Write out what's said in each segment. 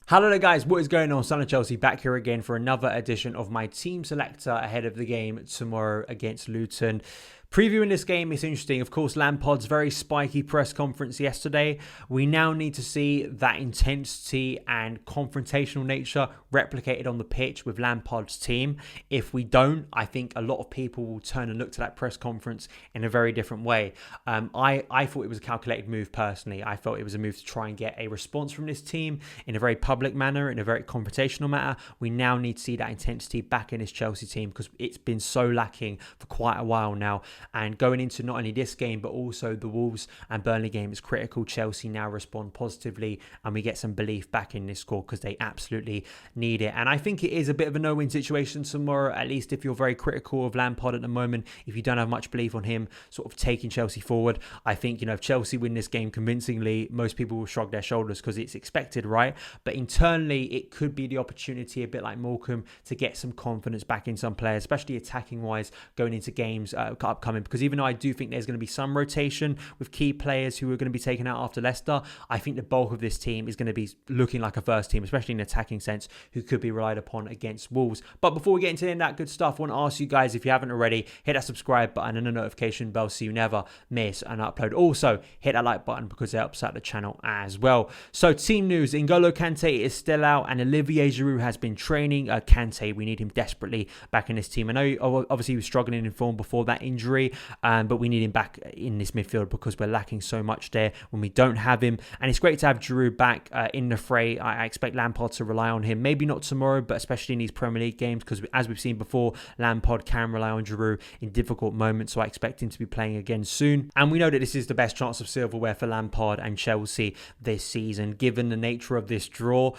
Hello there guys, what is going on? SonOfChelsea back here again for another edition of my team selector ahead of the game tomorrow against Luton. Previewing this game is interesting. Of course, Lampard's very spiky press conference yesterday. We now need to see that intensity and confrontational nature replicated on the pitch with Lampard's team. If we don't, I think a lot of people will turn and look to that press conference in a very different way. I thought it was a calculated move personally. I felt it was a move to try and get a response from this team in a very public manner, in a very confrontational manner. We now need to see that intensity back in this Chelsea team because it's been so lacking for quite a while now. And going into not only this game, but also the Wolves and Burnley game is critical. Chelsea now respond positively and we get some belief back in this squad because they absolutely need it. And I think it is a bit of a no-win situation tomorrow, at least if you're very critical of Lampard at the moment. If you don't have much belief on him sort of taking Chelsea forward, I think, if Chelsea win this game convincingly, most people will shrug their shoulders because it's expected, right? But internally, it could be the opportunity, a bit like Morecambe, to get some confidence back in some players, especially attacking-wise, going into games upcoming. Because even though I do think there's going to be some rotation with key players who are going to be taken out after Leicester, I think the bulk of this team is going to be looking like a first team, especially in an attacking sense, who could be relied upon against Wolves. But before we get into that good stuff, I want to ask you guys, if you haven't already, hit that subscribe button and the notification bell so you never miss an upload. Also, hit that like button because it helps out the channel as well. So, team news: N'Golo Kante is still out and Olivier Giroud has been training. Kante, we need him desperately back in this team. I know obviously he was struggling in form before that injury, but we need him back in this midfield because we're lacking so much there when we don't have him. And it's great to have Giroud back in the fray. I expect Lampard to rely on him, maybe not tomorrow, but especially in these Premier League games, because as we've seen before, Lampard can rely on Giroud in difficult moments, so I expect him to be playing again soon. And we know that this is the best chance of silverware for Lampard and Chelsea this season, given the nature of this draw.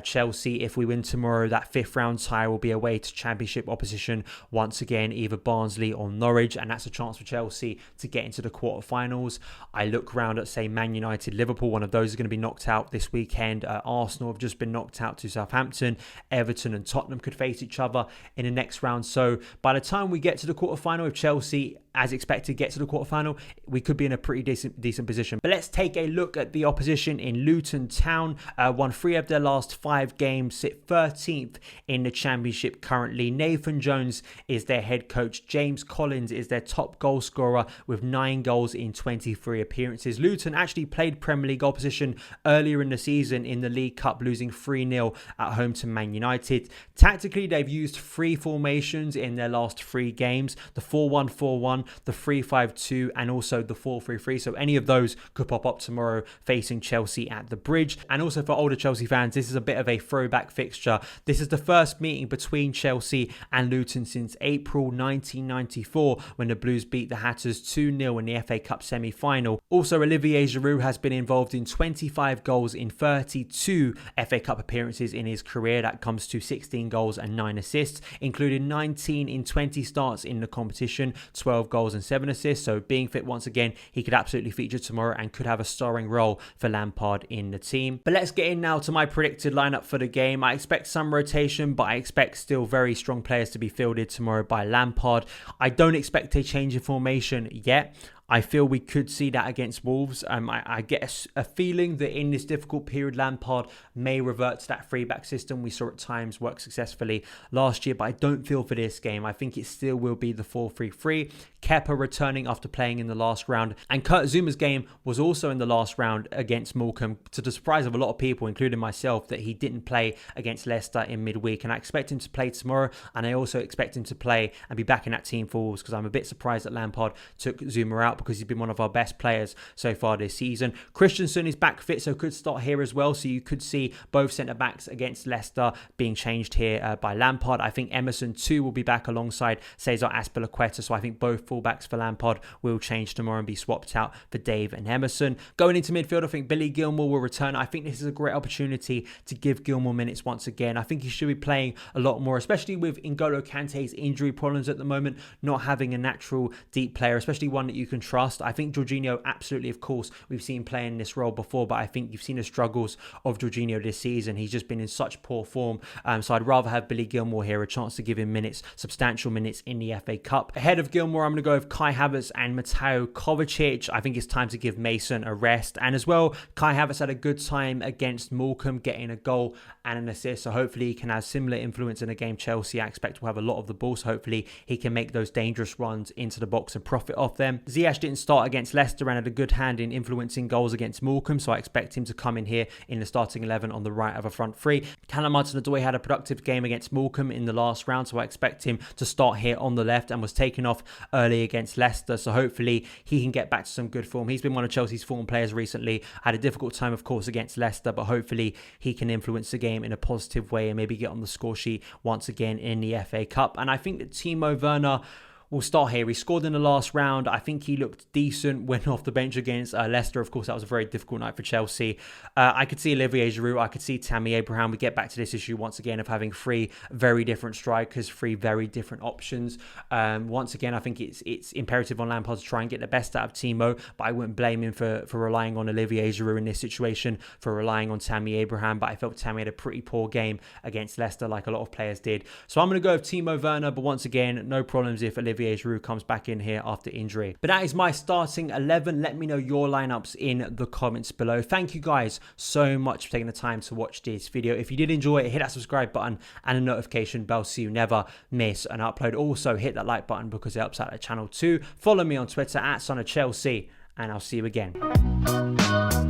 Chelsea, if we win tomorrow, that 5th round tie will be away to Championship opposition once again, either Barnsley or Norwich, and that's a chance for Chelsea to get into the quarterfinals. I look round at, say, Man United, Liverpool. One of those is going to be knocked out this weekend. Arsenal have just been knocked out to Southampton. Everton and Tottenham could face each other in the next round. So by the time we get to the quarterfinal, if Chelsea, as expected, get to the quarterfinal, we could be in a pretty decent position. But let's take a look at the opposition in Luton Town. Won 3 of their last 5 games, sit 13th in the Championship currently. Nathan Jones is their head coach. James Collins is their top goal scorer with 9 goals in 23 appearances. Luton actually played Premier League opposition earlier in the season in the League Cup, losing 3-0 at home to Man United. Tactically, they've used 3 formations in their last 3 games: the 4-1-4-1, the 3-5-2, and also the 4-3-3. So any of those could pop up tomorrow facing Chelsea at the Bridge. And also for older Chelsea fans, this is a bit of a throwback fixture. This is the first meeting between Chelsea and Luton since April 1994, when the Blues beat the Hatters 2-0 in the FA Cup semi-final. Also, Olivier Giroud has been involved in 25 goals in 32 FA Cup appearances in his career. That comes to 16 goals and 9 assists, including 19 in 20 starts in the competition, 12 goals and 7 assists. So being fit once again, he could absolutely feature tomorrow and could have a starring role for Lampard in the team. But let's get in now to my predicted lineup for the game. I expect some rotation, but I expect still very strong players to be fielded tomorrow by Lampard. I don't expect a change in formation yet. I feel we could see that against Wolves. I get a feeling that in this difficult period, Lampard may revert to that 3-back system we saw at times work successfully last year, but I don't feel for this game. I think it still will be the 4-3-3. Kepa returning after playing in the last round, and Kurt Zouma's game was also in the last round against Morecambe, to the surprise of a lot of people, including myself, that he didn't play against Leicester in midweek. And I expect him to play tomorrow, and I also expect him to play and be back in that team for Wolves, because I'm a bit surprised that Lampard took Zouma out, because he's been one of our best players so far this season. Christensen is back fit, so could start here as well. So you could see both centre-backs against Leicester being changed here by Lampard. I think Emerson too will be back alongside Cesar Azpilicueta. So I think both fullbacks for Lampard will change tomorrow and be swapped out for Dave and Emerson. Going into midfield, I think Billy Gilmour will return. I think this is a great opportunity to give Gilmour minutes once again. I think he should be playing a lot more, especially with N'Golo Kante's injury problems at the moment, not having a natural deep player, especially one that you can trust. I think Jorginho, absolutely, of course, we've seen playing this role before, but I think you've seen the struggles of Jorginho this season. He's just been in such poor form. So I'd rather have Billy Gilmour here, a chance to give him minutes, substantial minutes in the FA Cup. Ahead of Gilmour, I'm going to go with Kai Havertz and Mateo Kovacic. I think it's time to give Mason a rest. And as well, Kai Havertz had a good time against Morecambe, getting a goal and an assist. So hopefully he can have similar influence in a game Chelsea I expect will have a lot of the ball. So hopefully he can make those dangerous runs into the box and profit off them. Ziyech didn't start against Leicester and had a good hand in influencing goals against Morecambe. So I expect him to come in here in the starting 11 on the right of a front three. Callum Hudson-Odoi had a productive game against Morecambe in the last round. So I expect him to start here on the left and was taken off early against Leicester. So hopefully he can get back to some good form. He's been one of Chelsea's form players recently. Had a difficult time, of course, against Leicester, but hopefully he can influence the game in a positive way and maybe get on the score sheet once again in the FA Cup. And I think that Timo Werner will start here. He scored in the last round. I think he looked decent, went off the bench against Leicester. Of course, that was a very difficult night for Chelsea. I could see Olivier Giroud. I could see Tammy Abraham. We get back to this issue once again of having three very different strikers, three very different options. Once again, I think it's imperative on Lampard to try and get the best out of Timo, but I wouldn't blame him for relying on Olivier Giroud in this situation, for relying on Tammy Abraham. But I felt Tammy had a pretty poor game against Leicester, like a lot of players did. So I'm going to go with Timo Werner, but once again, no problems if Olivier Giroud comes back in here after injury. But that is my starting 11. Let me know your lineups in the comments below. Thank you guys so much for taking the time to watch this video. If you did enjoy it, hit that subscribe button and a notification bell so you never miss an upload. Also, hit that like button because it helps out the channel too. Follow me on Twitter at SonOfChelsea, and I'll see you again.